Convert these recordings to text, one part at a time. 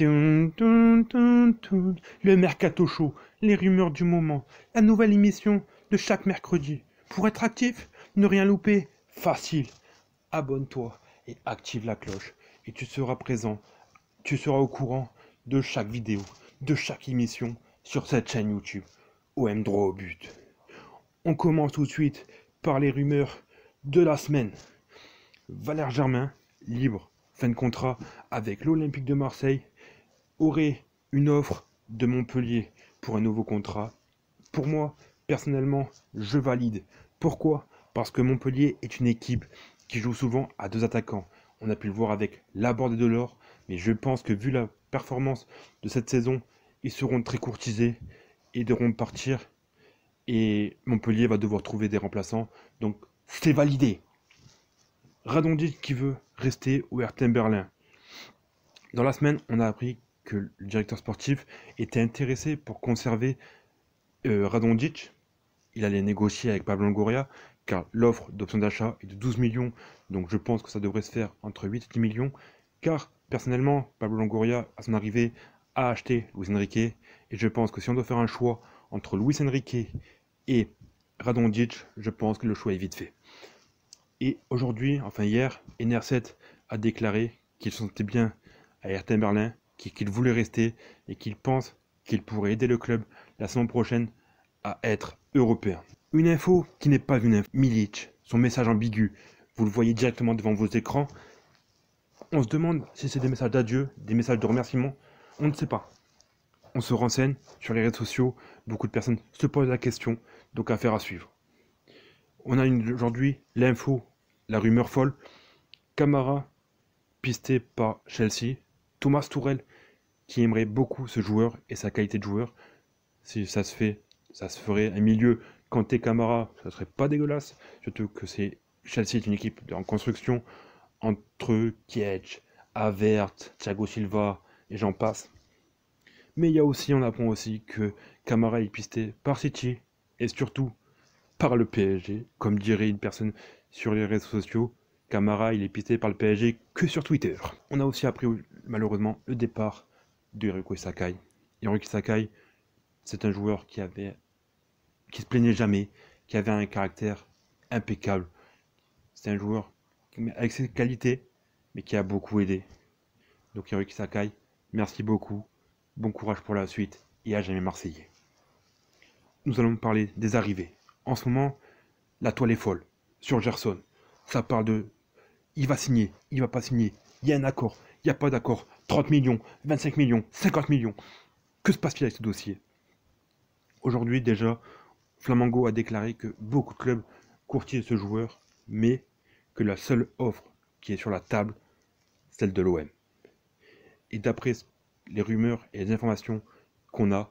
Le Mercato Show, les rumeurs du moment, la nouvelle émission de chaque mercredi. Pour être actif, ne rien louper, facile. Abonne-toi et active la cloche et tu seras présent, tu seras au courant de chaque vidéo, de chaque émission sur cette chaîne YouTube. OM droit au but. On commence tout de suite par les rumeurs de la semaine. Valère Germain, libre, fin de contrat avec l'Olympique de Marseille, aurait une offre de Montpellier pour un nouveau contrat. Pour moi, personnellement, je valide. Pourquoi? Parce que Montpellier est une équipe qui joue souvent à deux attaquants. On a pu le voir avec Laborde et Delors, mais je pense que vu la performance de cette saison, ils seront très courtisés et devront partir. Et Montpellier va devoir trouver des remplaçants. Donc, c'est validé. Radonjic qui veut rester au Hertha Berlin. Dans la semaine, on a appris que le directeur sportif était intéressé pour conserver Radonjic. Il allait négocier avec Pablo Longoria, car l'offre d'option d'achat est de 12 millions, donc je pense que ça devrait se faire entre 8 et 10 millions, car personnellement, Pablo Longoria, à son arrivée, a acheté Luis Enrique, et je pense que si on doit faire un choix entre Luis Enrique et Radonjic, je pense que le choix est vite fait. Et aujourd'hui, enfin hier, NR7 a déclaré qu'il se sentait bien à Hertha Berlin, qu'il voulait rester et qu'il pense qu'il pourrait aider le club la saison prochaine à être européen. Une info qui n'est pas une info. Milic, son message ambigu, vous le voyez directement devant vos écrans. On se demande si c'est des messages d'adieu, des messages de remerciement, on ne sait pas. On se renseigne sur les réseaux sociaux, beaucoup de personnes se posent la question, donc affaire à suivre. On a aujourd'hui l'info, la rumeur folle, Camara pisté par Chelsea, Thomas Tuchel qui aimerait beaucoup ce joueur et sa qualité de joueur. Si ça se fait, ça se ferait un milieu Kanté Camara, ça serait pas dégueulasse, surtout que Chelsea est une équipe en construction entre Kiech, Havertz, Thiago Silva et j'en passe. Mais on apprend aussi que Camara est pisté par City et surtout par le PSG, comme dirait une personne sur les réseaux sociaux. Camara, il est pisté par le PSG que sur Twitter. On a aussi appris malheureusement le départ de Hiroki Sakai. Hiroki Sakai, c'est un joueur qui se plaignait jamais, qui avait un caractère impeccable. C'est un joueur avec ses qualités, mais qui a beaucoup aidé. Donc Hiroki Sakai, merci beaucoup, bon courage pour la suite et à jamais Marseillais. Nous allons parler des arrivées. En ce moment, la toile est folle sur Gerson. Ça parle de il va signer, il va pas signer, il y a un accord, il n'y a pas d'accord, 30 millions, 25 millions, 50 millions. Que se passe-t-il avec ce dossier? Aujourd'hui déjà, Flamengo a déclaré que beaucoup de clubs courtisaient ce joueur, mais que la seule offre qui est sur la table, c'est celle de l'OM. Et d'après les rumeurs et les informations qu'on a,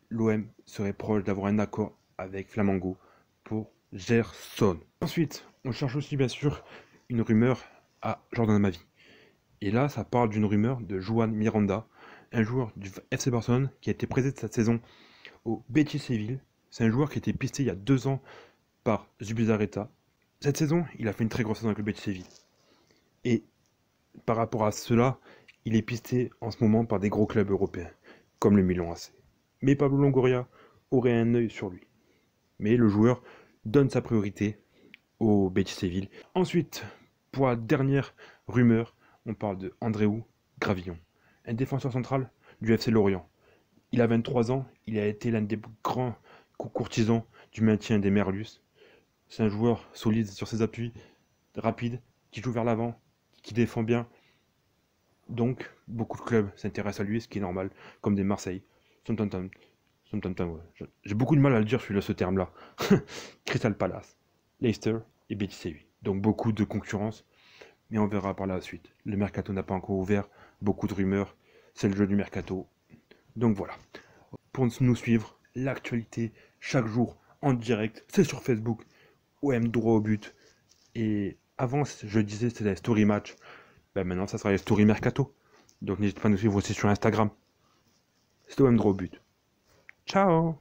l'OM serait proche d'avoir un accord avec Flamengo pour Gerson. Ensuite, on cherche aussi bien sûr une rumeur à Jordan Amavi. Et là, ça parle d'une rumeur de Juan Miranda, un joueur du FC Barcelone qui a été prêté cette saison au Betis Séville. C'est un joueur qui a été pisté il y a 2 ans par Zubizarreta. Cette saison, il a fait une très grosse saison avec le Betis Séville. Et par rapport à cela, il est pisté en ce moment par des gros clubs européens, comme le Milan AC. Mais Pablo Longoria aurait un œil sur lui. Mais le joueur donne sa priorité au Betis Séville. Ensuite, pour la dernière rumeur, on parle de Andréou Gravillon, un défenseur central du FC Lorient. Il a 23 ans, il a été l'un des grands courtisans du maintien des Merlus. C'est un joueur solide sur ses appuis, rapide, qui joue vers l'avant, qui défend bien. Donc, beaucoup de clubs s'intéressent à lui, ce qui est normal, comme des Marseille. Ouais. J'ai beaucoup de mal à le dire, ce terme-là. Crystal Palace, Leicester et Betis Séville. Donc, beaucoup de concurrence, mais on verra par la suite. Le mercato n'a pas encore ouvert, beaucoup de rumeurs, c'est le jeu du mercato. Donc voilà. Pour nous suivre, l'actualité, chaque jour, en direct, c'est sur Facebook, OM droit au but. Et avant, je disais c'était la story match. Ben maintenant, ça sera les story mercato. Donc n'hésitez pas à nous suivre aussi sur Instagram. C'est OM droit au but. Ciao!